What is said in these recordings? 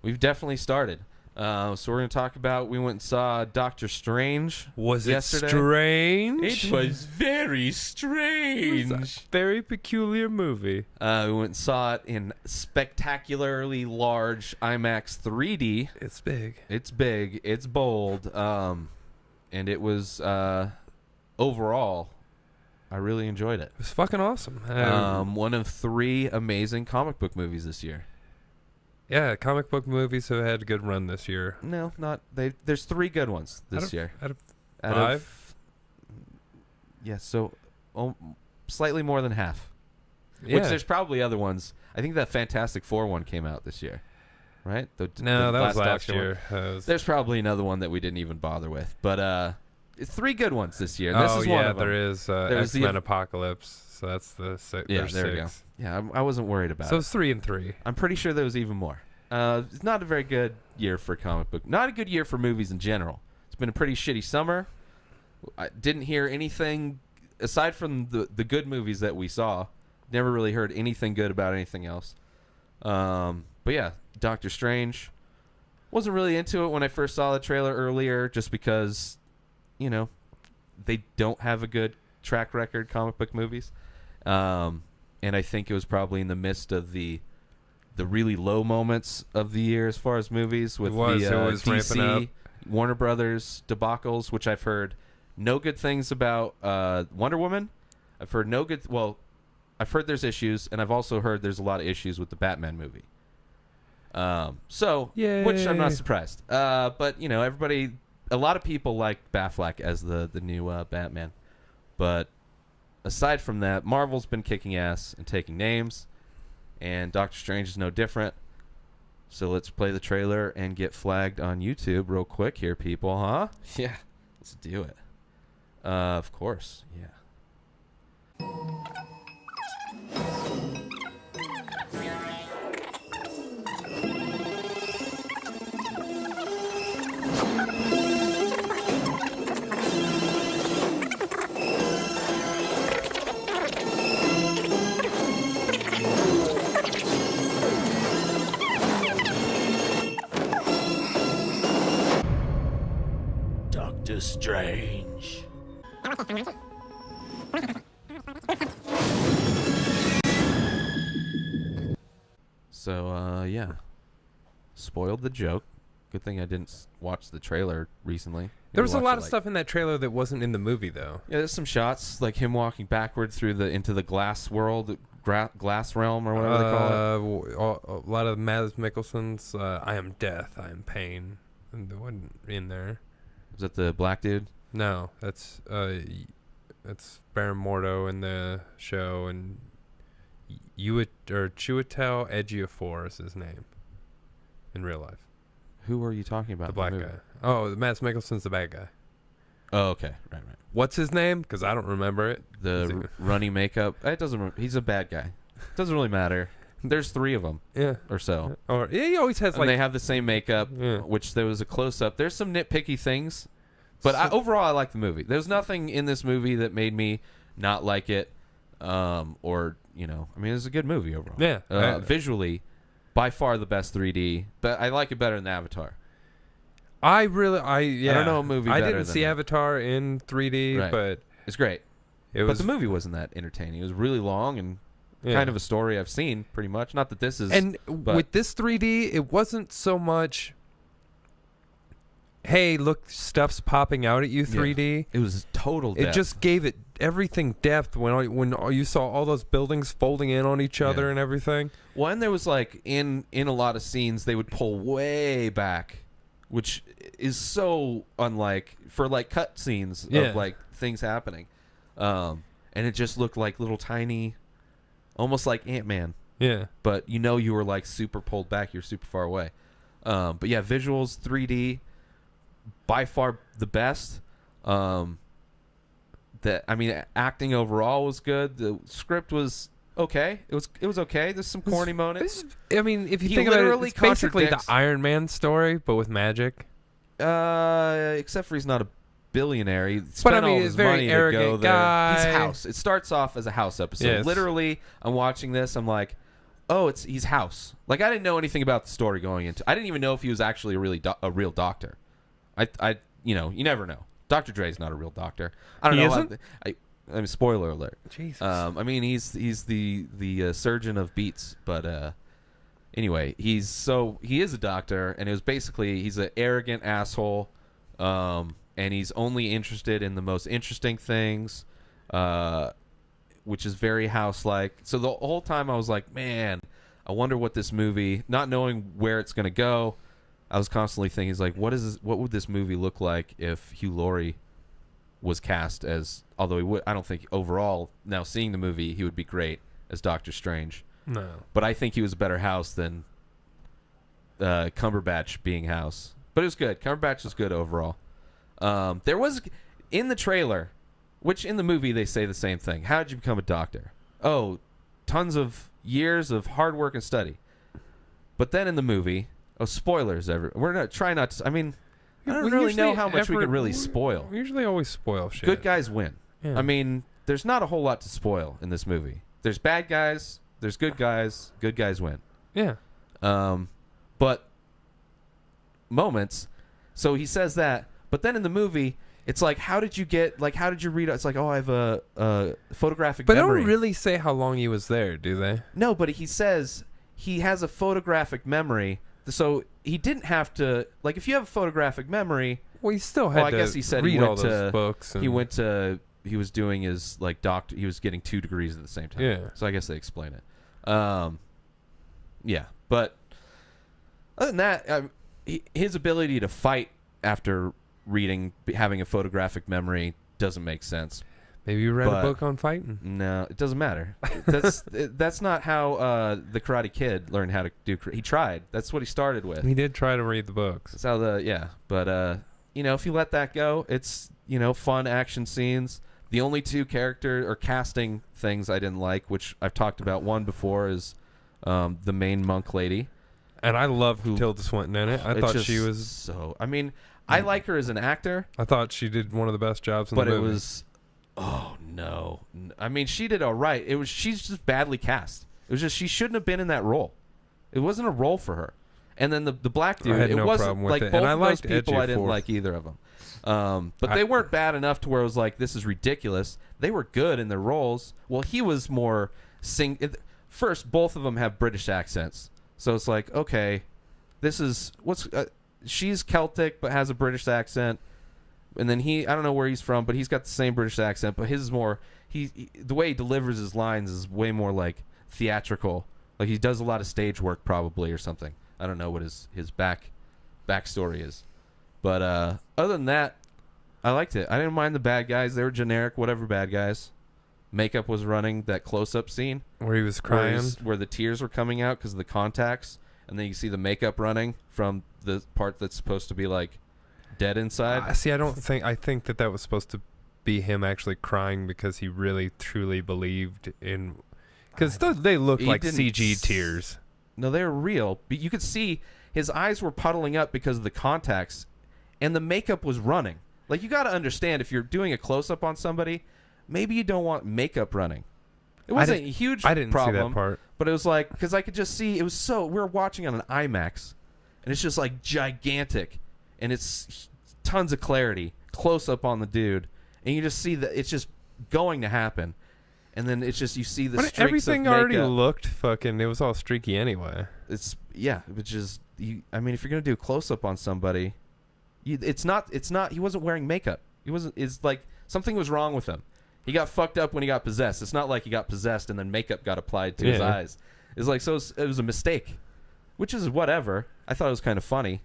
we've definitely started. So we're going to talk about, we went and saw Doctor Strange. Was yesterday. it strange? It was very strange. It was a very peculiar movie. We went and saw it in spectacularly large IMAX 3D. It's big. It's big. It's bold. And it was, overall, I really enjoyed it. It was fucking awesome. One of 3 amazing comic book movies this year. Yeah, comic book movies have had a good run this year. No, not they. There's 3 good ones this year. Out of Out 5? of, yeah, so slightly more than half. Yeah. Which there's probably other ones. I think that Fantastic Four one came out this year, right? No, that was last Doctor year. There's probably another one that we didn't even bother with, but it's 3 good ones this year. This is one of them. There is There's X-Men Apocalypse. So that's the Yeah, there's there 6. we go. Yeah, I wasn't worried about it. So it's 3 and 3. I'm pretty sure there was even more. It's not a very good year for comic book. Not a good year for movies in general. It's been a pretty shitty summer. I didn't hear anything aside from the good movies that we saw. Never really heard anything good about anything else. But yeah, Doctor Strange. Wasn't really into it when I first saw the trailer earlier, just because, you know, they don't have a good track record, comic book movies. And I think it was probably in the midst of the really low moments of the year as far as movies with It was DC, ramping up. Warner Brothers debacles, which I've heard no good things about. Wonder Woman, I've heard no good. Well, I've heard there's issues, and I've also heard there's a lot of issues with the Batman movie. Yay. Which I'm not surprised. But you know, a lot of people like Batfleck as the new Batman. But aside from that, Marvel's been kicking ass and taking names. And Doctor Strange is no different. So let's play the trailer and get flagged on YouTube real quick here, people, huh? Yeah, let's do it. Of course, yeah. Doctor Strange. So, yeah. Spoiled the joke. Good thing I didn't watch the trailer recently. There was a lot of stuff in that trailer that wasn't in the movie, though. Yeah, there's some shots, like him walking backward through into the glass world, glass realm, or whatever they call it. A lot of Mads Mikkelsen's I am death, I am pain. And there wasn't in there. Was that the black dude? No, that's Baron Mordo in the show, and Chiwetel Ejiofor is his name in real life. Who are you talking about? The black guy. Oh, Mads Mikkelsen's the bad guy. Oh, okay, right. What's his name? Because I don't remember it. The runny makeup. It doesn't. He's a bad guy. Doesn't really matter. There's 3 of them. Yeah. Or so. Or yeah, he always has and they have the same makeup, which there was a close up. There's some nitpicky things, but overall I like the movie. There's nothing in this movie that made me not like it, or I mean, it's a good movie overall. Yeah. Visually, by far the best 3D, but I like it better than Avatar. I don't know a movie. I didn't see Avatar in 3D, right. But it's great. But the movie wasn't that entertaining. It was really long and kind of a story I've seen pretty much. Not that this is. And with this 3D, it wasn't so much. Hey, look, stuff's popping out at you. 3D. Yeah. It was total depth. It just gave it everything depth when you saw all those buildings folding in on each other and everything. Well, and there was like in a lot of scenes they would pull way back, which is so unlike for like cut scenes of like things happening, and it just looked like little tiny, almost like Ant-Man. Yeah, but you were like super pulled back. You're super far away. But yeah, visuals 3D, by far the best. Acting overall was good. The script was okay. It was okay. There's some corny moments. If you think about it, it's basically the Iron Man story, but with magic. Except for he's not a billionaire. He spent all his money to go there. Guy. He's House. It starts off as a House episode. Yes. Literally, I'm watching this. I'm like, oh, he's House. Like, I didn't know anything about the story going into. I didn't even know if he was actually a real doctor. You never know. Dr. Dre's not a real doctor. I don't know. Isn't? I mean, spoiler alert. Jesus. I mean, he's the surgeon of Beats, but anyway, he is a doctor, and it was basically he's an arrogant asshole, and he's only interested in the most interesting things, which is very House-like. So the whole time I was like, man, I wonder what this movie, not knowing where it's gonna go, I was constantly thinking, he's like, what would this movie look like if Hugh Laurie was cast as, although he would, I don't think overall, now seeing the movie, he would be great as Doctor Strange. No. But I think he was a better House than Cumberbatch being House. But it was good. Cumberbatch was good overall. There was, in the trailer, which in the movie they say the same thing. How did you become a doctor? Oh, tons of years of hard work and study. But then in the movie, spoilers. We're not trying not to. I mean, I don't really know how much we can really spoil. We usually always spoil shit. Good guys win. Yeah. I mean, there's not a whole lot to spoil in this movie. There's bad guys. There's good guys. Good guys win. Yeah. But moments. So he says that. But then in the movie, it's like, how did you read it? It's like, oh, I have a photographic memory. But they don't really say how long he was there, do they? No, but he says he has a photographic memory. So he didn't have to, like, if you have a photographic memory. Well, he still had I guess he said read he went all those books. He was doing his, like, he was getting 2 degrees at the same time. Yeah. So I guess they explain it. Yeah. But other than that, his ability to fight after having a photographic memory doesn't make sense. Maybe you read a book on fighting. No, it doesn't matter. That's not how the Karate Kid learned how to do. He tried. That's what he started with. He did try to read the books. That's how But if you let that go, it's fun action scenes. The only 2 character or casting things I didn't like, which I've talked about one before, is the main monk lady. And I love Tilda Swinton in it. I thought she was so. I mean, I like her as an actor. I thought she did one of the best jobs in the movie. But it was. Oh no! I mean, she did all right. She's just badly cast. It was just she shouldn't have been in that role. It wasn't a role for her. And then the black dude, I had it no wasn't problem with like it. both And I of those liked people. Edgy I didn't Fourth. like either of them. But they weren't bad enough to where it was like, this is ridiculous. They were good in their roles. Well, he was more first, both of them have British accents, so it's like, okay, this is she's Celtic but has a British accent. And then I don't know where he's from, but he's got the same British accent, but his is more, the way he delivers his lines is way more like theatrical. Like he does a lot of stage work probably or something. I don't know what his backstory is. But other than that, I liked it. I didn't mind the bad guys. They were generic, whatever bad guys. Makeup was running, that close-up scene. Where he was crying. Where the tears were coming out because of the contacts. And then you see the makeup running from the part that's supposed to be like dead inside. See, I think that was supposed to be him actually crying because he really truly believed in, because they look like CG tears. No, they're real. But you could see his eyes were puddling up because of the contacts, and the makeup was running. Like, you got to understand, if you're doing a close-up on somebody, maybe you don't want makeup running. It wasn't a huge problem. I didn't see that part. But it was like, because I could just see, we were watching on an IMAX, and it's just like gigantic. And it's tons of clarity, close up on the dude, and you just see that it's just going to happen, and then it's just you see the streaks everything of makeup. already looked fucking. It was all streaky anyway. Which is I mean, if you're gonna do a close up on somebody, it's not. He wasn't wearing makeup. He wasn't. It's like something was wrong with him. He got fucked up when he got possessed. It's not like he got possessed and then makeup got applied to his eyes. It's like, so it was a mistake, which is whatever. I thought it was kind of funny.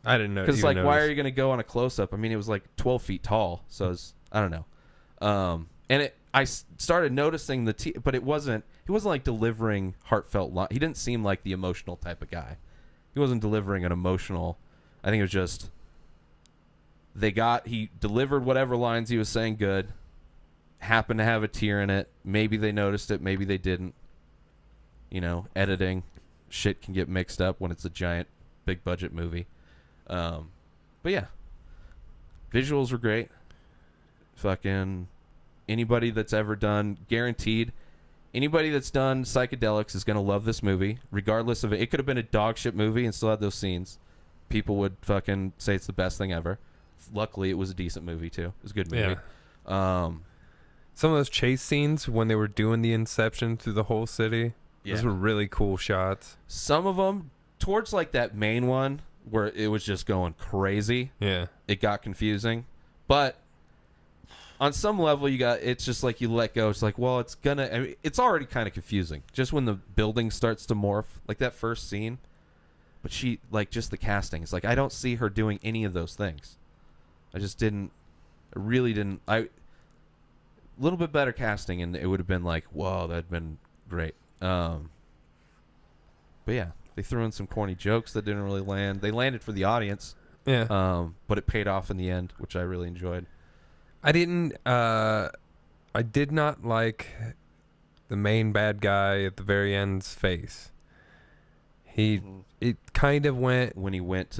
I didn't know. Because like, why are you going to go on a close-up? I mean, it was like 12 feet tall, so I don't know. And I started noticing but it wasn't. He wasn't like delivering heartfelt lines. He didn't seem like the emotional type of guy. He wasn't delivering an emotional. I think it was just he delivered whatever lines he was saying good. Happened to have a tear in it. Maybe they noticed it. Maybe they didn't. Editing shit can get mixed up when it's a giant, big budget movie. But yeah, visuals were great. Fucking anybody that's ever done, guaranteed, Anybody that's done psychedelics is going to love this movie, regardless of it. It could have been a dog shit movie and still had those scenes. People would fucking say it's the best thing ever. Luckily, it was a decent movie, too. It was a good movie. Yeah. Some of those chase scenes when they were doing the Inception through the whole city, those were really cool shots. Some of them, towards like that main one, where it was just going crazy. Yeah. It got confusing. But on some level, it's just like you let go. It's like, well, it's already kind of confusing. Just when the building starts to morph, like that first scene. But just the casting. It's like, I don't see her doing any of those things. A little bit better casting, and it would have been like, whoa, that'd been great. But yeah, they threw in some corny jokes that didn't really land. They landed for the audience. Yeah. But it paid off in the end, which I really enjoyed. I did not like the main bad guy at the very end's face. It kind of went when he went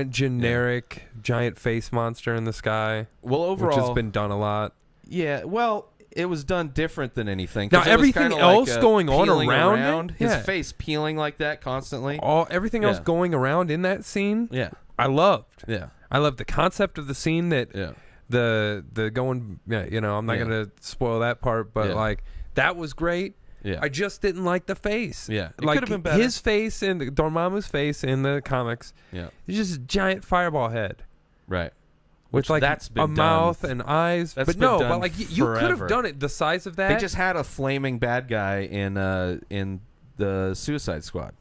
generic giant face monster in the sky. Well, overall, which has been done a lot. Yeah, well, it was done different than anything. Now everything else going on around his face peeling like that constantly. Everything else going around in that scene. Yeah, I loved. Yeah, I loved the concept of the scene that. Yeah. The going. Yeah, I'm not gonna spoil that part, but like that was great. Yeah. I just didn't like the face. Yeah. It like could have been better. His face and Dormammu's face in the comics. Yeah. It's just a giant fireball head. Right. With like a mouth and eyes. But like you could have done it the size of that. They just had a flaming bad guy in the Suicide Squad.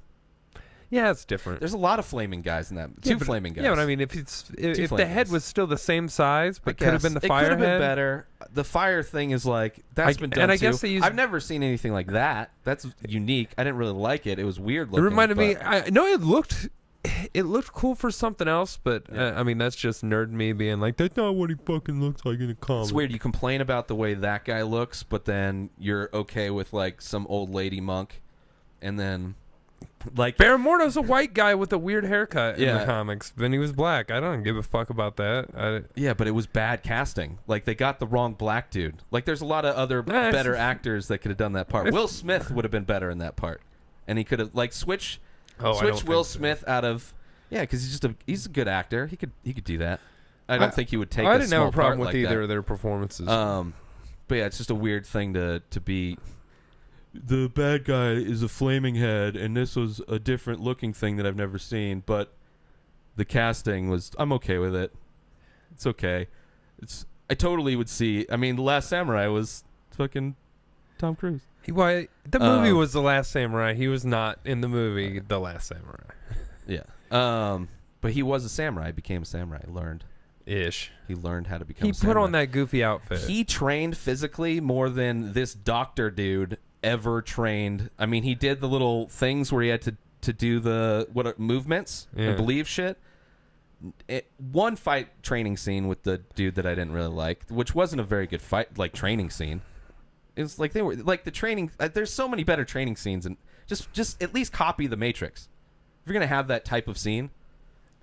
Yeah, it's different. There's a lot of flaming guys in that. Two flaming guys. Yeah, but I mean, if the head was still the same size, but could have been the fire head. It could have been better. The fire thing is like, that's been done and I too. guess I've never seen anything like that. That's unique. I didn't really like it. It was weird looking. It reminded me, I know it looked cool for something else, but I mean, that's just nerd me being like, that's not what he fucking looks like in a comic. It's weird. You complain about the way that guy looks, but then you're okay with like some old lady monk, and then like Baron Mordo's a white guy with a weird haircut in the comics. Then he was black. I don't give a fuck about that. Yeah, but it was bad casting. Like they got the wrong black dude. Like there's a lot of other better actors that could have done that part. Will Smith would have been better in that part, and he could have like switch Will Smith out of because he's a good actor. He could do that. I don't think he would take. I didn't have a problem with like either of their performances. But yeah, it's just a weird thing to be. The bad guy is a flaming head, and this was a different looking thing that I've never seen. But the casting I'm okay with it. It's okay. I totally would see. I mean, The Last Samurai was fucking Tom Cruise. The movie was The Last Samurai. He was not in the movie The Last Samurai. Yeah. But he was a samurai. Became a samurai. He learned how to become a samurai. He put on that goofy outfit. He trained physically more than this doctor dude ever trained. I mean, he did the little things where he had to do the movements and believe shit. One fight training scene with the dude that I didn't really like, which wasn't a very good fight training scene. It was like they were like the training. There's so many better training scenes, and just at least copy the Matrix. If you're gonna have that type of scene,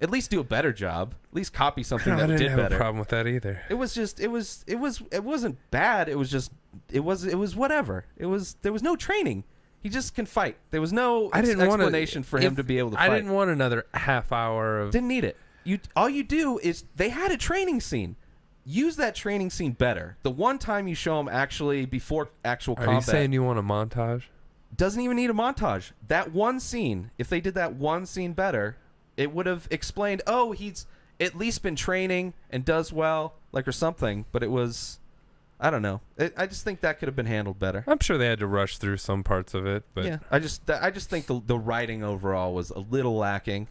at least do a better job. At least copy something that did better. I didn't have a problem with that either. It wasn't bad. It was whatever. There was no training. He just can fight. There was no explanation for him to be able to fight. I didn't want another half hour of. Didn't need it. All you do is they had a training scene. Use that training scene better. The one time you show him actually before actual combat. Are you saying you want a montage? Doesn't even need a montage. That one scene, if they did that one scene better, it would have explained, oh, he's at least been training and does well, or something. But it was, I don't know. I just think that could have been handled better. I'm sure they had to rush through some parts of it. But yeah, I just think the writing overall was a little lacking.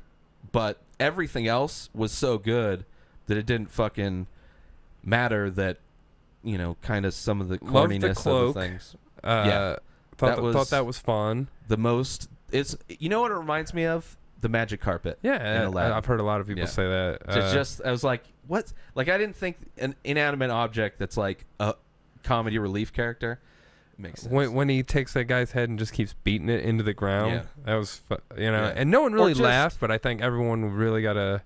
But everything else was so good that it didn't fucking matter that, kind of some of the corniness of the things. Thought that was fun. The most, what it reminds me of? The magic carpet. Yeah, I've heard a lot of people say that. I was like, what? Like, I didn't think an inanimate object that's like a comedy relief character makes sense. When he takes that guy's head and just keeps beating it into the ground, that was, and no one really laughed, but I think everyone really got a.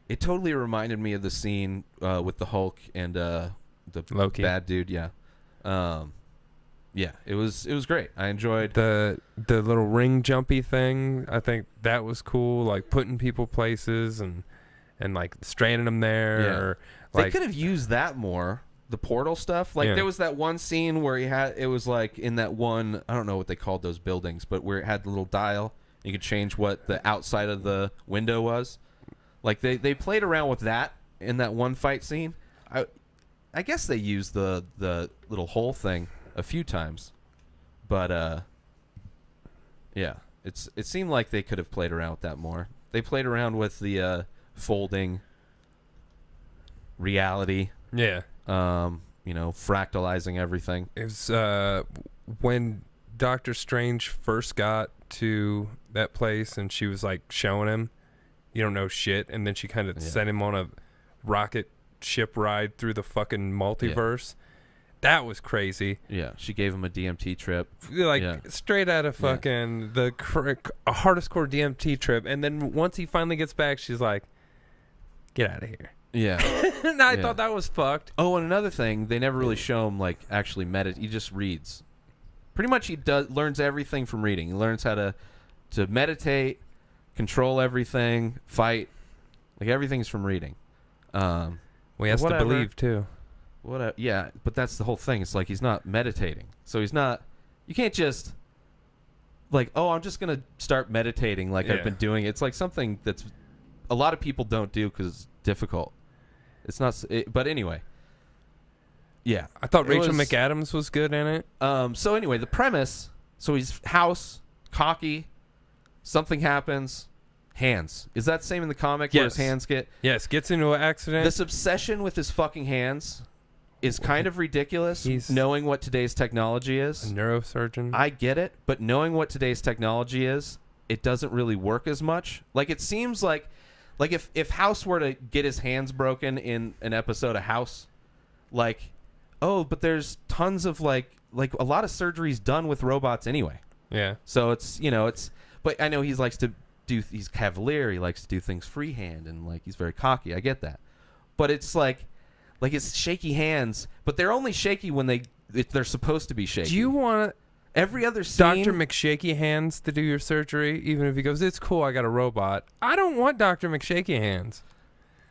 It totally reminded me of the scene with the Hulk and the Loki bad dude. Yeah. Yeah, it was great. I enjoyed the little ring jumpy thing. I think that was cool, like putting people places and like stranding them there. Yeah. Or, they could have used that more. The portal stuff. Like there was that one scene where it was like in that one, I don't know what they called those buildings, but where it had the little dial. You could change what the outside of the window was. Like they played around with that in that one fight scene. I guess they used the little hole thing a few times, but yeah, it seemed like they could have played around with that more. They played around with the folding reality. Yeah. Fractalizing everything. It was when Doctor Strange first got to that place and she was like showing him, you don't know shit, and then she kind of sent him on a rocket ship ride through the fucking multiverse. That was crazy. Yeah, she gave him a DMT trip. Like straight out of fucking a hardest core DMT trip. And then once he finally gets back, she's like, get out of here. Yeah. And I thought that was fucked. Oh, and another thing, they never really show him like actually meditate. He just reads. Pretty much he learns everything from reading. He learns how to meditate, control everything, fight. Like everything's from reading. He has to believe too. Yeah, but that's the whole thing. It's like he's not meditating. So he's not. You can't just like, oh, I'm just gonna start meditating like I've been doing. It's like something that's a lot of people don't do because it's difficult. It's not. But anyway. Yeah, I thought Rachel McAdams was good in it. So anyway, the premise. So he's house cocky. Something happens. Hands. Is that the same in the comic? Yes. Where his hands get... Yes, gets into an accident. This obsession with his fucking hands is kind of ridiculous, knowing what today's technology is. A neurosurgeon. I get it, but knowing what today's technology is, it doesn't really work as much. Like, it seems like if House were to get his hands broken in an episode of House, like, oh, but there's tons of, like a lot of surgeries done with robots anyway. Yeah. So it's, but I know he likes to he's cavalier, he likes to do things freehand, and like he's very cocky. I get that, but it's like it's shaky hands, but they're only shaky when they're supposed to be shaky. Do you want every other scene Dr. McShaky Hands to do your surgery, even if he goes, it's cool, I got a robot? I don't want Dr. McShaky Hands.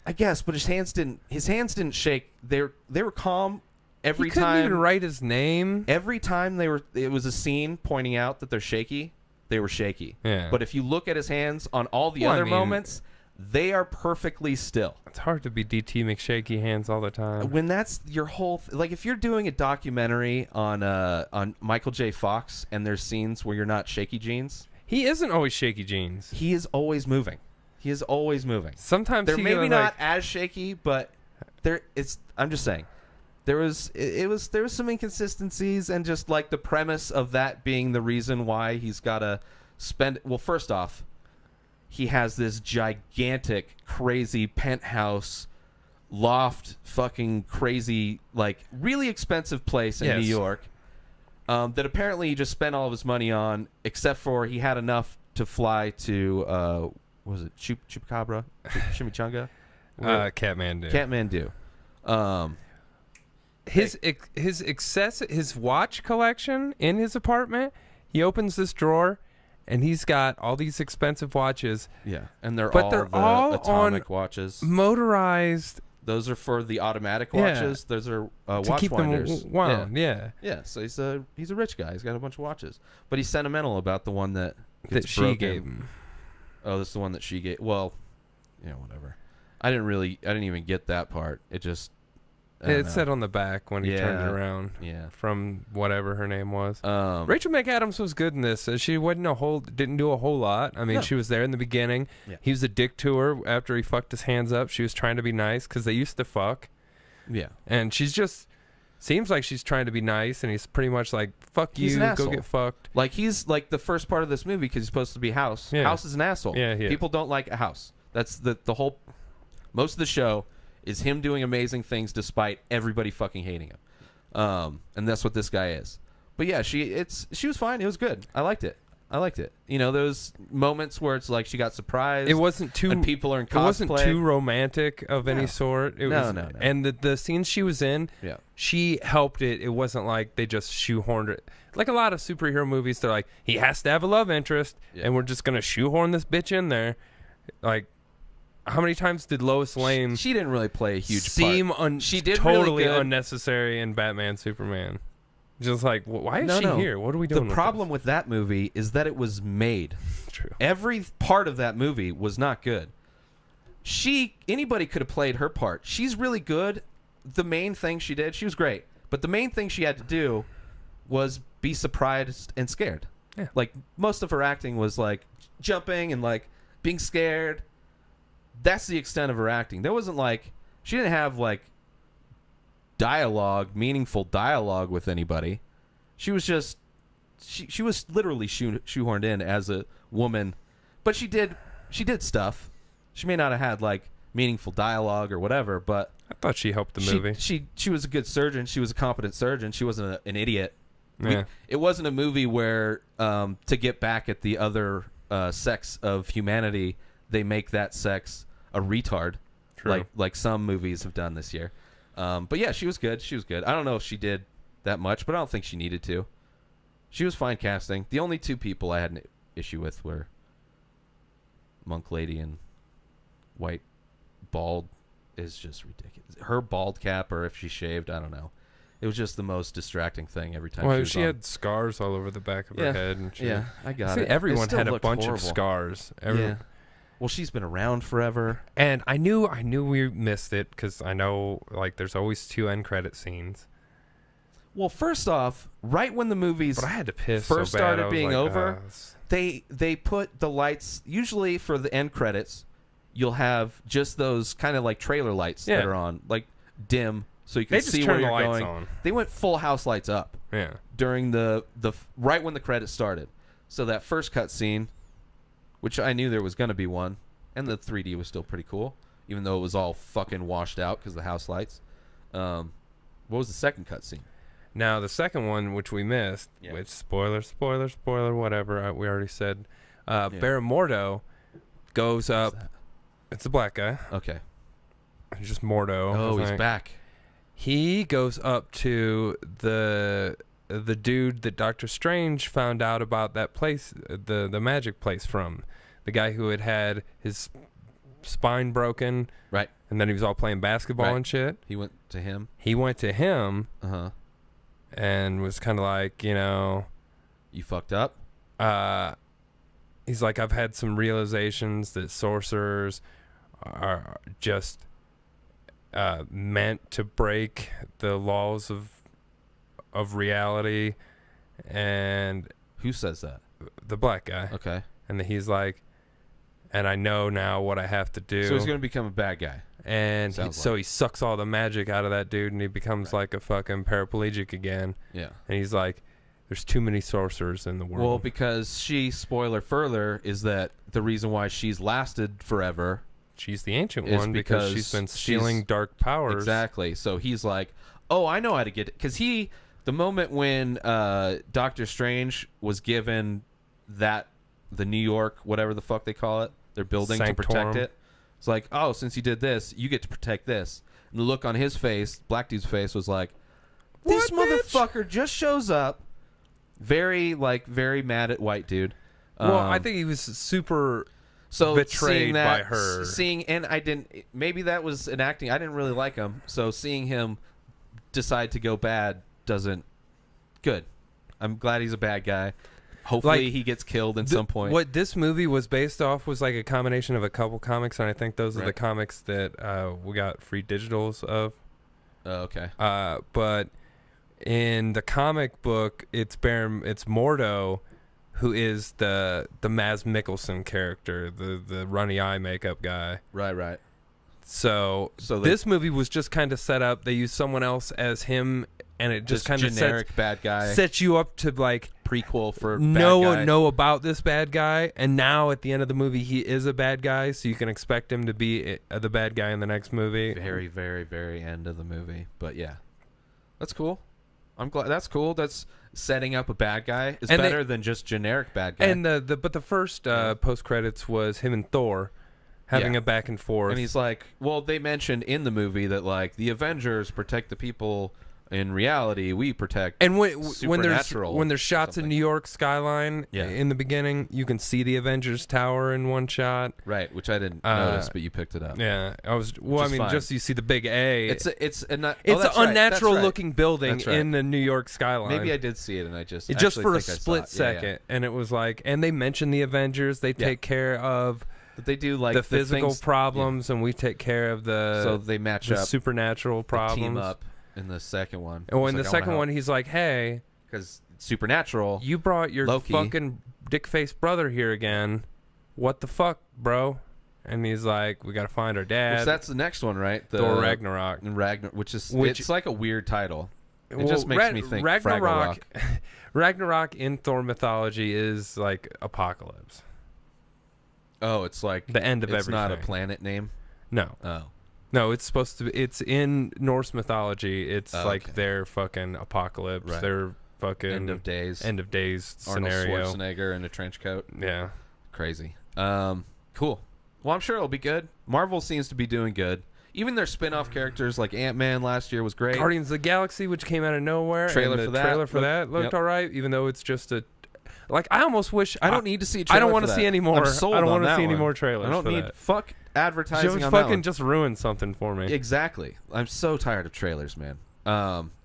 I guess, but his hands didn't shake. They were calm every time. He couldn't even write his name. Every time it was a scene pointing out that they're shaky. They were shaky. Yeah. But if you look at his hands on all the other moments, they are perfectly still. It's hard to be DT McShaky Hands all the time. When that's your whole... like, if you're doing a documentary on Michael J. Fox and there's scenes where you're not shaky jeans... He isn't always shaky jeans. He is always moving. Sometimes they're maybe not as shaky, but I'm just saying. There was some inconsistencies, and just like the premise of that being the reason why he's got to spend... Well, first off, he has this gigantic, crazy penthouse, loft, fucking crazy, like really expensive place in New York that apparently he just spent all of his money on, except for he had enough to fly to, what was it, Chupacabra? Chimichanga? Kathmandu. His watch collection in his apartment, he opens this drawer and he's got all these expensive watches. Yeah, and they're all atomic watches. Motorized. Those are for the automatic watches. Those are watch keep winders. Them wound. Yeah. So he's a rich guy. He's got a bunch of watches, but he's sentimental about the one that she broken. gave him. Oh, this is the one that she gave. Well, whatever. I didn't even get that part. It said on the back when he turned it around. Yeah. From whatever her name was. Rachel McAdams was good in this. She didn't do a whole lot. I mean, she was there in the beginning. Yeah. He was a dick to her after he fucked his hands up. She was trying to be nice because they used to fuck. Yeah. And she's just seems like she's trying to be nice, and he's pretty much like, fuck you, go get fucked. Like, he's like the first part of this movie because he's supposed to be House. Yeah. House is an asshole. Yeah, people don't like a House. That's the whole... Most of the show is him doing amazing things despite everybody fucking hating him. And that's what this guy is. But yeah, she was fine. It was good. I liked it. I liked it. You know, those moments where it's like she got surprised. It wasn't too. And people are in cosplay. It wasn't too romantic of any sort. It was, no. And the scenes she was in, Yeah. she helped it. It wasn't like they just shoehorned it. Like a lot of superhero movies, they're like, he has to have a love interest, and we're just gonna shoehorn this bitch in there. Like, how many times did Lois Lane? She didn't really play a huge seem part. She did totally really good. unnecessary in Batman Superman. Just like, why is she here? What are we doing? The problem with that movie is that it was made. True. Every part of that movie was not good. Anybody could have played her part. She's really good. The main thing she did, she was great. But the main thing she had to do was be surprised and scared. Yeah. Like, most of her acting was like jumping and like being scared. That's the extent of her acting. There wasn't like, she didn't have like meaningful dialogue with anybody. She was just, she was literally shoehorned in as a woman, but she did stuff. She may not have had like meaningful dialogue or whatever, but I thought she helped the movie. She was a good surgeon. She was a competent surgeon. She wasn't an idiot. Yeah. It wasn't a movie where to get back at the other sex of humanity, they make that sex a retard. True. Like some movies have done this year. But yeah, she was good. I don't know if she did that much, but I don't think she needed to. She was fine casting. The only two people I had an issue with were Monk Lady and White Bald is just ridiculous. Her bald cap, or if she shaved, I don't know. It was just the most distracting thing every time. Well, she had scars all over the back of her head. And yeah, I got it. Everyone had a bunch horrible. of scars. Yeah. Well, she's been around forever. And I knew we missed it because I know like there's always 2 end credit scenes. Well, first off, right when the movies but I had to piss first so bad. started being like, over, they put the lights. Usually for the end credits, you'll have just those kind of like trailer lights that are on, like dim, so you can see where you're going. On. They went full house lights up. Yeah. During the right when the credits started, so that first cut scene, which I knew there was going to be one, and the 3D was still pretty cool, even though it was all fucking washed out because of the house lights. What was the second cut scene? Now, the second one, which we missed, which spoiler, whatever, we already said, Baramordo goes up. It's a black guy. Okay. He's just Mordo. Oh, he's back. He goes up to the dude that Doctor Strange found out about that place, the magic place from. The guy who had his spine broken. Right. And then he was all playing basketball and shit. He went to him. Uh-huh. And was kind of like, you fucked up. He's like, I've had some realizations that sorcerers are just meant to break the laws of reality. And who says that? The black guy. Okay. And then he's like, and I know now what I have to do. So he's going to become a bad guy. And so he sucks all the magic out of that dude, and he becomes like a fucking paraplegic again. Yeah. And he's like, there's too many sorcerers in the world. Well, because spoiler further, is that the reason why she's lasted forever. She's the ancient one because she's been stealing dark powers. Exactly. So he's like, oh, I know how to get it. Because the moment when Doctor Strange was given the New York, whatever the fuck they call it, their building to protect it. It's like, oh, since you did this, you get to protect this. And the look on his face, black dude's face, was like, this motherfucker just shows up, very mad at white dude. Well, I think he was super betrayed by her. Maybe that was an acting. I didn't really like him. So seeing him decide to go bad good. I'm glad he's a bad guy. Hopefully he gets killed at some point. What this movie was based off was like a combination of a couple comics, and I think those are the comics that we got free digitals of. Oh, okay. But in the comic book, it's Mordo, who is the Mads Mikkelsen character, the runny eye makeup guy. Right. So this movie was just kind of set up. They used someone else as him, and it just kind of generic bad guy. Sets you up to like prequel for know about this bad guy, and now at the end of the movie he is a bad guy, so you can expect him to be the bad guy in the next movie. Very, very, very end of the movie, but yeah, that's cool. I'm glad. That's cool. That's setting up a bad guy is better than just generic bad guy. And but the first post credits was him and Thor having a back and forth. And he's like, well, they mentioned in the movie that like the Avengers protect the people. In reality, we protect. And when there's shots something. in New York skyline in the beginning, you can see the Avengers Tower in one shot. Right, which I didn't notice, but you picked it up. Yeah, just you see the big A. It's an unnatural looking building in the New York skyline. Maybe I did see it, and I just for a split second, and it was like, and they mentioned the Avengers. They take care of. But they do like the physical problems, and we take care of so they match the up supernatural problems. Team up. In the second one. Oh, in the second one, he's like, hey. Because supernatural. You brought your Loki. fucking dick-faced brother here again. What the fuck, bro? And he's like, we got to find our dad. Which that's the next one, right? Thor Ragnarok. Which it's like a weird title. It just makes me think Ragnarok. Ragnarok in Thor mythology is like apocalypse. Oh, it's like the end of everything. It's not a planet name? No. Oh. No, it's supposed to be. It's in Norse mythology. It's like their fucking apocalypse. Right. Their fucking end of days scenario. Arnold Schwarzenegger in a trench coat. Yeah, crazy. Cool. Well, I'm sure it'll be good. Marvel seems to be doing good. Even their spin-off characters like Ant-Man last year was great. Guardians of the Galaxy, which came out of nowhere. Trailer for that looked all right, even though it's just a. Like I almost wish I don't need to see a trailer. I don't want to see any more. I'm sold I don't want to see any more trailers. I don't need fuck advertising on that fucking one. just ruined something for me. Exactly. I'm so tired of trailers, man.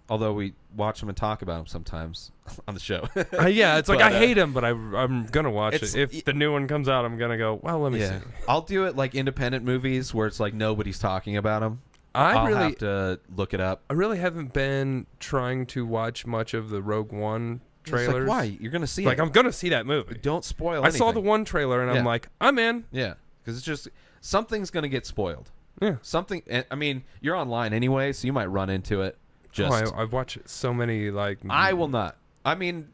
Although we watch them and talk about them sometimes on the show. Yeah, it's like I hate them, but I'm gonna watch it. If the new one comes out, I'm gonna go. Well, let me see. I'll do it like independent movies where it's like nobody's talking about them. I'll have to look it up. I really haven't been trying to watch much of the Rogue One trailers. It's like, why? You're gonna see it. Like I'm gonna see that movie. Don't spoil anything. I saw the one trailer and I'm like, I'm in. Yeah, because it's just something's gonna get spoiled. Yeah, something. I mean, you're online anyway, so you might run into it. I've watched so many like. I will not. I mean,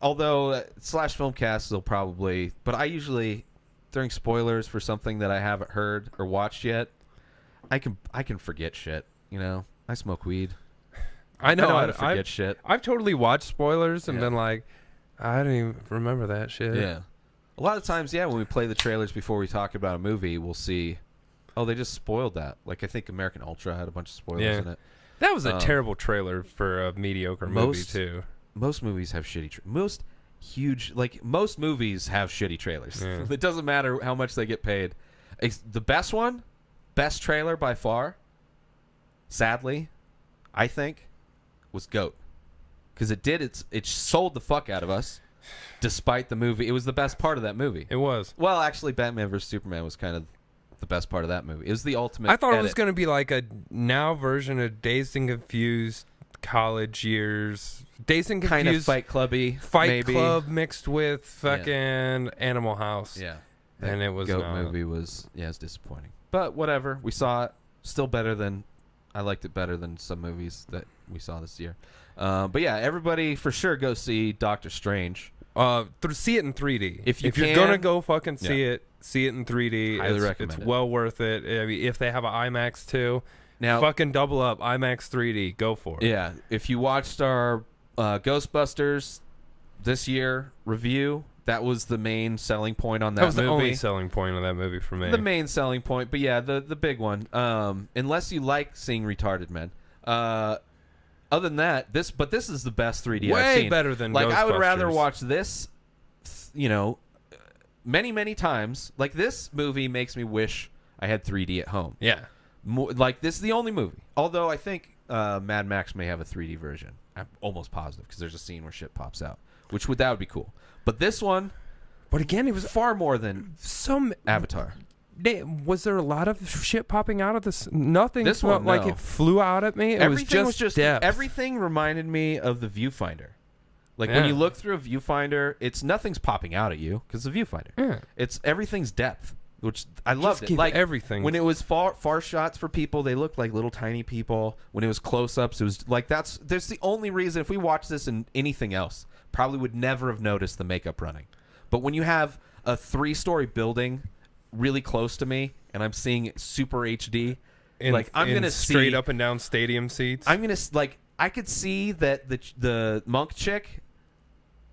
although Slash Filmcast will probably, but I usually during spoilers for something that I haven't heard or watched yet, I can forget shit. You know, I smoke weed. I know how to forget shit. I've totally watched spoilers and been like, I don't even remember that shit. Yeah. A lot of times, when we play the trailers before we talk about a movie, we'll see, oh, they just spoiled that. Like, I think American Ultra had a bunch of spoilers in it. That was a terrible trailer for a mediocre movie, too. Most movies have shitty most movies have shitty trailers. Yeah. It doesn't matter how much they get paid. The best trailer by far, sadly, I think, was GOAT. Because it sold the fuck out of us, despite the movie. It was the best part of that movie. It was. Well, actually, Batman vs. Superman was kind of the best part of that movie. It was the ultimate I thought it was going to be like a now version of Dazed and Confused college years. Dazed and Confused. Kind of Fight Clubby. Fight Club mixed with fucking Animal House. Yeah. And it was GOAT movie was, it's disappointing. But whatever. We saw it. Still better than... I liked it better than some movies that we saw this year. But yeah, everybody for sure go see Doctor Strange. See it in 3D. If you're gonna go fucking see it in 3D. Highly recommend it's well worth it. I mean, if they have an IMAX too, now fucking double up IMAX 3D. Go for it. Yeah. If you watched our Ghostbusters this year review, that was the main selling point on that movie. That was the only selling point of that movie for me. The main selling point, but yeah, the big one. Unless you like seeing retarded men. Other than that, this is the best 3D I've seen. Way better than Ghostbusters. I would rather watch this, many, many times. Like, this movie makes me wish I had 3D at home. Yeah. Like, this is the only movie. Although I think Mad Max may have a 3D version. I'm almost positive because there's a scene where shit pops out, that would be cool. But this one, but again, it was far more than some Avatar. Was there a lot of shit popping out of this? Nothing. This one, like it flew out at me. Everything was just depth. Everything reminded me of the viewfinder. Like when you look through a viewfinder, nothing's popping out at you because the viewfinder. Yeah. Everything's depth, which I loved. It. Like everything. When it was far shots for people, they looked like little tiny people. When it was close ups, it was like that's the only reason. If we watched this in anything else, probably would never have noticed the makeup running. But when you have a 3-story building really close to me and I'm seeing super HD, I'm gonna straight up and down stadium seats. I'm gonna I could see that the monk chick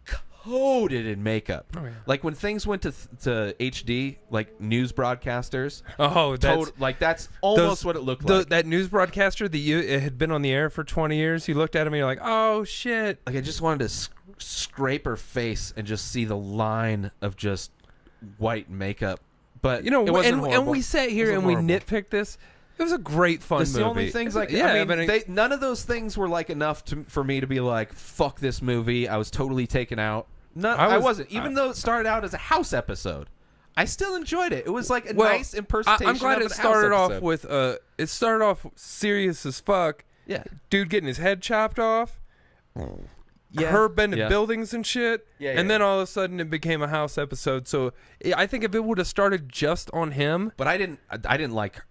coated in makeup. Oh, yeah. Like when things went to HD, like news broadcasters. Oh, that's almost what it looked like. That news broadcaster that it had been on the air for 20 years. You looked at him and you're like, oh shit. Like I just wanted to scrape her face and just see the line of just white makeup. But it wasn't horrible. And we sat here and we nitpicked this. It was a great fun movie. The only things none of those things were like enough for me to be like, fuck this movie. I was totally taken out. I wasn't. Even though it started out as a house episode, I still enjoyed it. It was like a nice impersonation. I'm glad of it an started house off episode. with it started off serious as fuck. Yeah, dude getting his head chopped off. Yeah. Her bending buildings and shit. Yeah, and then all of a sudden it became a house episode. So I think if it would have started just on him, but I didn't like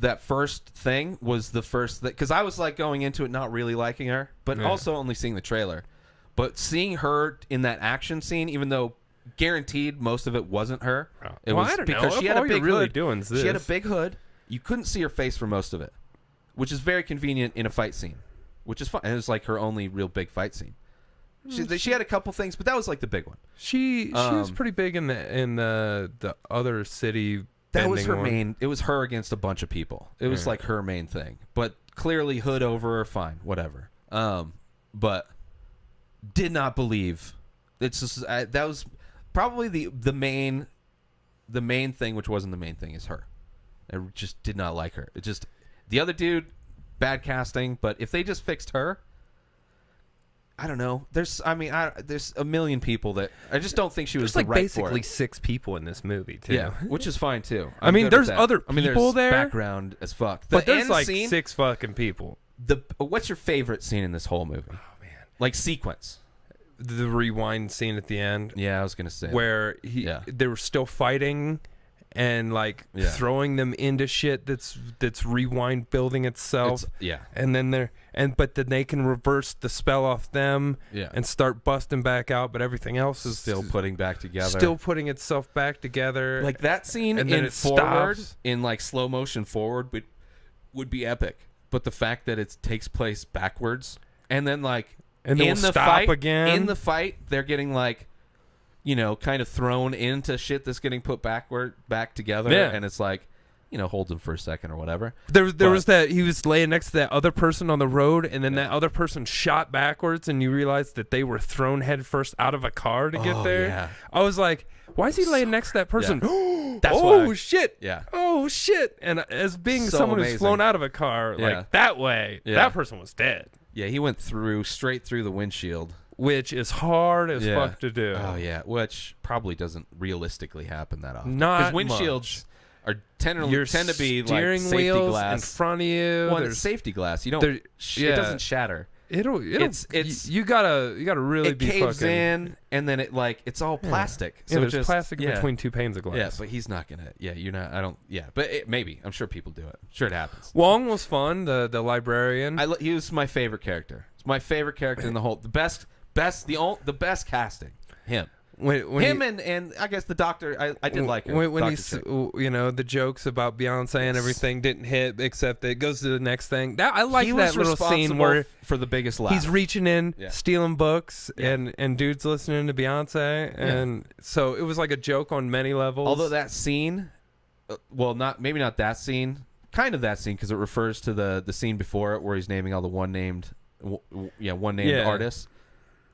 that first thing was the first thing because I was like going into it not really liking her, but also only seeing the trailer. But seeing her in that action scene, even though guaranteed most of it wasn't her, it was I don't because know. she had a big really hood. Doing this. She had a big hood. You couldn't see her face for most of it, which is very convenient in a fight scene, which is fun. And it was like her only real big fight scene. She had a couple things, but that was like the big one. She was pretty big in the other city. That was her main. It was her against a bunch of people. It was like her main thing. But clearly, hood over her, fine, whatever. But did not believe. It's just that was probably the main thing, which wasn't the main thing, is her. I just did not like her. It just the other dude, bad casting. But if they just fixed her. I don't know. There's a million people that I just don't think she was like the right basically for it. 6 people in this movie too. Yeah, which is fine too. I mean, there's other people there, background as fuck. But there's like 6 fucking people. What's your favorite scene in this whole movie? Oh man, like sequence. The rewind scene at the end. Yeah, I was gonna say where they were still fighting. And like throwing them into shit that's rewind building itself. And then but then they can reverse the spell off them and start busting back out, but everything else is still putting back together. Still putting itself back together. Like that scene and then in forward in like slow motion forward would be epic. But the fact that it takes place backwards and then like and in the fight again. In the fight, they're getting like kind of thrown into shit that's getting put back together, and it's like, holds him for a second or whatever. There was that he was laying next to that other person on the road, and then that other person shot backwards, and you realized that they were thrown headfirst out of a car to get there. Yeah. I was like, why is he laying next to that person? Yeah. That's shit. Yeah. Oh shit. And as being someone who's flown out of a car like that way, that person was dead. Yeah, he went straight through the windshield. Which is hard as fuck to do. Oh, yeah. Which probably doesn't realistically happen that often. Not because windshields tend to be like steering safety wheels glass in front of you. Well, it's safety glass. You don't. It doesn't shatter. You gotta really be fucking. It caves in, and then it's all plastic. So there's plastic between 2 panes of glass. Yeah, but he's not gonna. Yeah, you're not. I don't. Yeah, but maybe I'm sure people do it. I'm sure it happens. Wong was fun. The librarian. He was my favorite character. It's my favorite character in the whole. The best casting. Him. And I guess the doctor. I did like her. When he's the jokes about Beyonce and everything didn't hit, except that it goes to the next thing. I like that little scene where for the biggest laugh. He's reaching in, stealing books, and dudes listening to Beyonce, and so it was like a joke on many levels. Although that scene, maybe not that scene, kind of that scene because it refers to the scene before it where he's naming all the one named artists.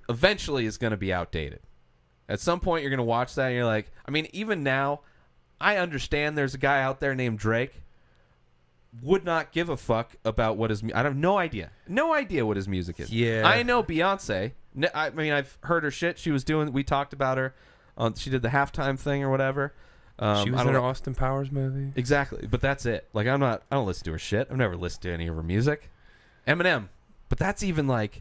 Eventually, is going to be outdated. At some point, you're going to watch that and you're like, I mean, even now, I understand there's a guy out there named Drake. Would not give a fuck about what I have no idea. No idea what his music is. Yeah. I know Beyonce. I mean, I've heard her shit. We talked about her. She did the halftime thing or whatever. She was in an Austin Powers movie. Exactly. But that's it. Like, I don't listen to her shit. I've never listened to any of her music. Eminem. But that's even like,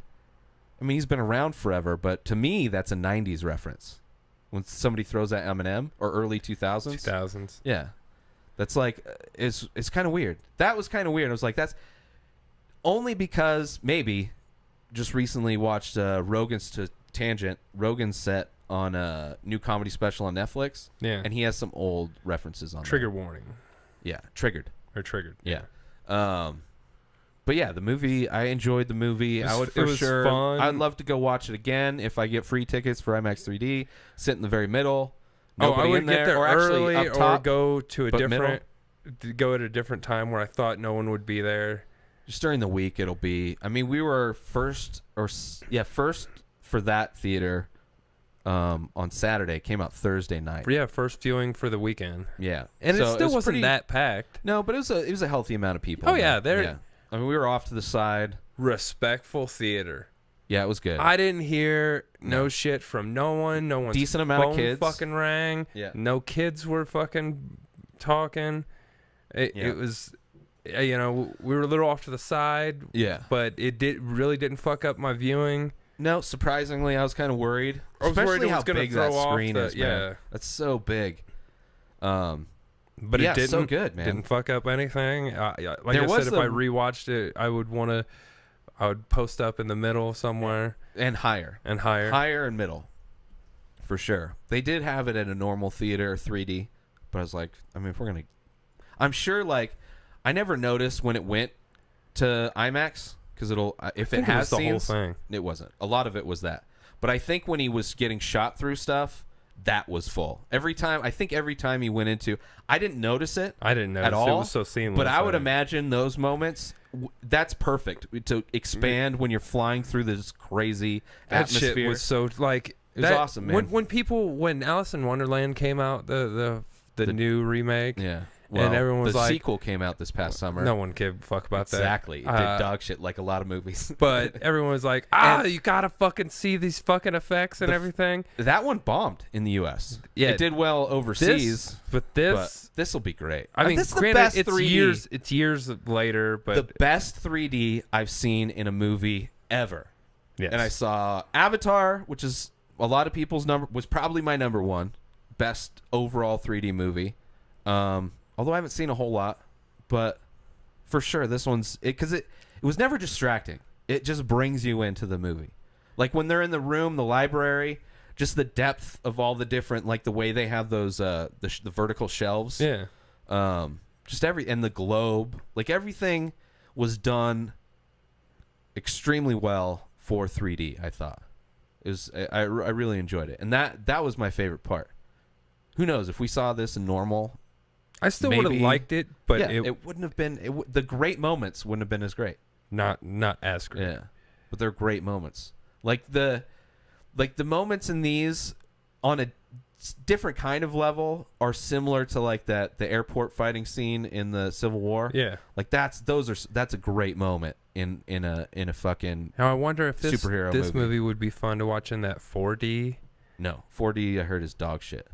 I mean, he's been around forever, but to me, that's a 90s reference. When somebody throws at Eminem or early 2000s. 2000s. Yeah. That's like, it's kind of weird. That was kind of weird. I was like, that's only because maybe just recently watched Rogan's set on a new comedy special on Netflix. Yeah. And he has some old references on Trigger warning. Yeah. Triggered. Or triggered. Yeah. But yeah, the movie, I enjoyed the movie. I would for sure. Fun. I'd love to go watch it again if I get free tickets for IMAX 3D. Sit in the very middle. Nobody I would in there, get there or early, actually up top, or go to go at a different time where I thought no one would be there. Just during the week, it'll be. I mean, we were first for that theater on Saturday. Came out Thursday night. Yeah, first viewing for the weekend. Yeah, and so it still wasn't pretty, that packed. No, but it was a healthy amount of people. Oh yeah, I mean, we were off to the side. Respectful theater. Yeah, it was good. I didn't hear no shit from no one. No one's decent amount phone of kids fucking rang. Yeah, no kids were fucking talking. It was, you know, we were a little off to the side. Yeah, but it really didn't fuck up my viewing. No, surprisingly, I was kind of worried. Especially how big that screen is. Man. That's so big. But yeah, it didn't. So good, man. Didn't fuck up anything. Like I said, if I rewatched it, I would post up in the middle somewhere and higher and middle, for sure. They did have it at a normal theater, 3D, but I was like, I mean, if we're gonna, I'm sure. Like, I never noticed when it went to IMAX because if it has the scenes, whole thing. It wasn't. A lot of it was that, but I think when he was getting shot through stuff, that was full. Every time he went into, I didn't notice it. I didn't notice at all. It was so seamless. But I would imagine those moments. That's perfect to expand when you're flying through this crazy atmosphere. That shit was so like it was awesome, man. When Alice in Wonderland came out, the new remake, yeah, well, and everyone was the like, sequel came out this past summer. No one gave a fuck about that. Exactly, it did dog shit like a lot of movies. But everyone was like, you gotta fucking see these fucking effects and everything. That one bombed in the U.S. Yeah, it did well overseas. But this will be great. I mean, this is granted, the best it's 3D. It's years later, but the best 3D I've seen in a movie ever. Yes. And I saw Avatar, which is a lot of people's was probably my number one best overall 3D movie. Although I haven't seen a whole lot, but for sure this one's because it was never distracting. It just brings you into the movie. Like when they're in the room, the library, just the depth of all the different, like the way they have those the vertical shelves. Yeah. Just and the globe, like everything was done extremely well for 3D. I thought it was. I really enjoyed it, and that was my favorite part. Who knows if we saw this in normal? I still would have liked it, but yeah, it wouldn't have been. The great moments wouldn't have been as great. Not as great. Yeah, but they're great moments. Like the moments in these on a different kind of level are similar to like the airport fighting scene in the Civil War. Yeah, like that's a great moment in a fucking. Now I wonder if this superhero movie would be fun to watch in that 4D. No, 4D I heard is dog shit.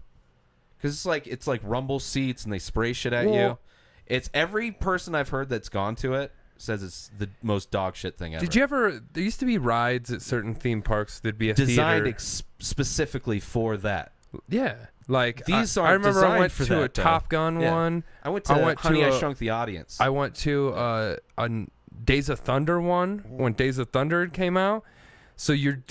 Because it's like rumble seats and they spray shit at you. It's every person I've heard that's gone to it says it's the most dog shit thing ever. Did you ever? There used to be rides at certain theme parks that'd be a designed specifically for that. Yeah, like these I remember I went to that, a Top Gun one. I went to Honey, I Shrunk the Audience. I went to a Days of Thunder one when Days of Thunder came out. So you're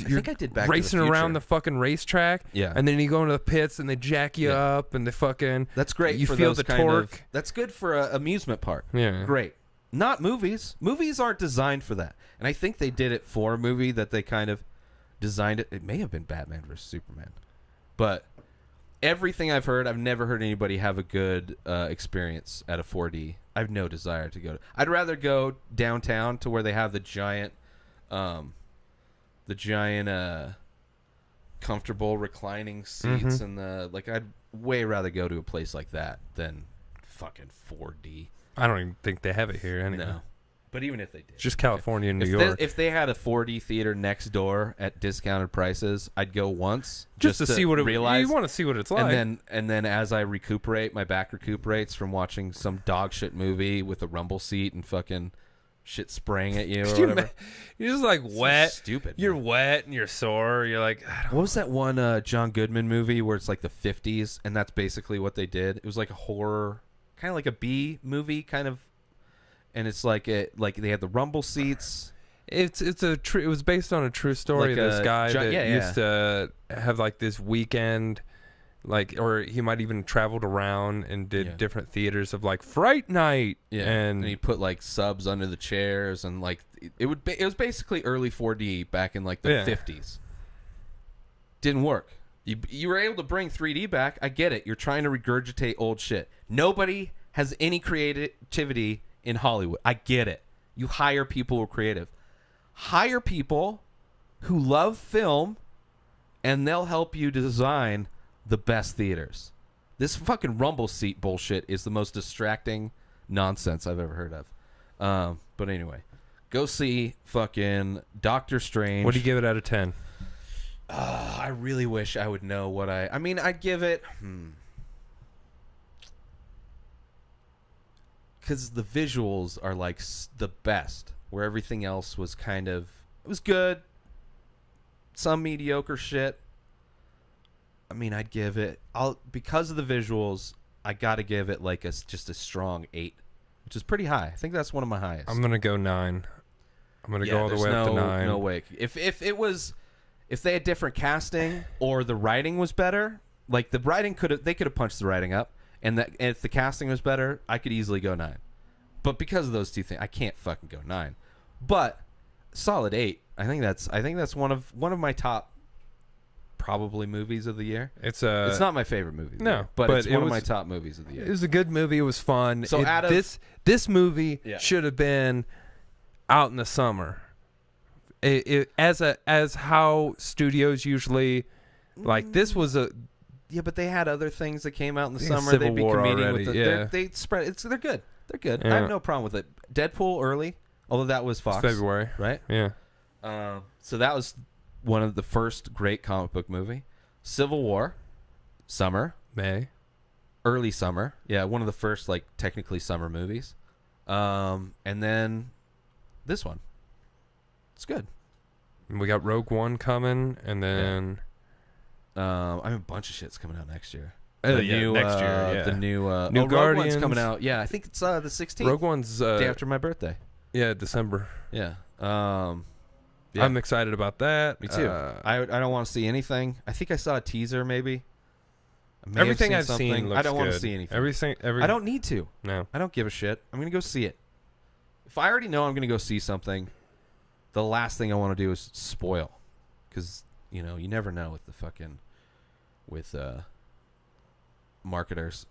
racing around the fucking racetrack, yeah, and then you go into the pits and they jack you up and they fucking. That's great. You for feel those the torque. That's good for an amusement park. Yeah, great. Not movies. Movies aren't designed for that. And I think they did it for a movie that they kind of designed it. It may have been Batman vs Superman, but everything I've heard, I've never heard anybody have a good experience at a 4D. I have no desire to go. I'd rather go downtown to where they have the giant. Comfortable reclining seats and I'd way rather go to a place like that than fucking 4D. I don't even think they have it here anyway. No. But even if they did. It's just California and New York. If they had a 4D theater next door at discounted prices, I'd go once just to see what realize. You want to see what it's like. And then as I recuperate, my back recuperates from watching some dog shit movie with a rumble seat and fucking shit spraying at you or whatever. You're just like wet. So stupid. You're wet and you're sore. You're like, what was that one John Goodman movie where it's like the 50s and that's basically what they did? It was like a horror, kind of like a B movie kind of, and it's like they had the rumble seats. It was based on a true story. Like this guy that used to have like this weekend like, or he might even traveled around and did Yeah. different theaters of like Fright Night. Yeah, and he put like subs under the chairs, and like it was basically early 4D back in like the Yeah. 50s. Didn't work. You were able to bring 3D back. I get it. You're trying to regurgitate old shit. Nobody has any creativity in Hollywood. I get it. You hire people who are creative. Hire people who love film, and they'll help you design the best theaters. This fucking rumble seat bullshit is the most distracting nonsense I've ever heard of. But anyway, go see fucking Doctor Strange. What do you give it out of 10? I really wish I would know what I mean, I'd give it... Because the visuals are like the best, where everything else was kind of... It was good. Some mediocre shit. I mean, I'd give it... because of the visuals, I gotta give it like just a strong 8, which is pretty high. I think that's one of my highest. I'm going to go 9. I'm going to go all the way up to 9. No way. If it was... If they had different casting or the writing was better, like the writing they could have punched the writing up, and if the casting was better, I could easily go 9. But because of those two things, I can't fucking go 9. But solid 8. I think that's one of my top probably movies of the year. It's not my favorite movie. Of the year, but it's one of my top movies of the year. It was a good movie. It was fun. So this movie should have been out in the summer. As how studios usually like this was a but they had other things that came out in the summer. Civil They'd be War competing already, with the, they spread they're good. They're good. I have no problem with it. Deadpool early, although that was Fox. It's February, right? Yeah. So that was one of the first great comic book movie. Civil War, summer, May, early summer. Yeah, one of the first like technically summer movies. And then this one. It's good. And we got Rogue One coming, and then I have a bunch of shit's coming out next year. Next year, yeah. The new Guardians Rogue One's coming out. Yeah, I think it's the 16th. Rogue One's day after my birthday. Yeah, December. Yeah. I'm excited about that. Me too. I don't want to see anything. I think I saw a teaser maybe. Everything I've seen looks I don't want to good. see anything. I don't need to. No. I don't give a shit. I'm going to go see it. If I already know I'm going to go see something, the last thing I want to do is spoil. Because, you never know with the fucking... with marketers.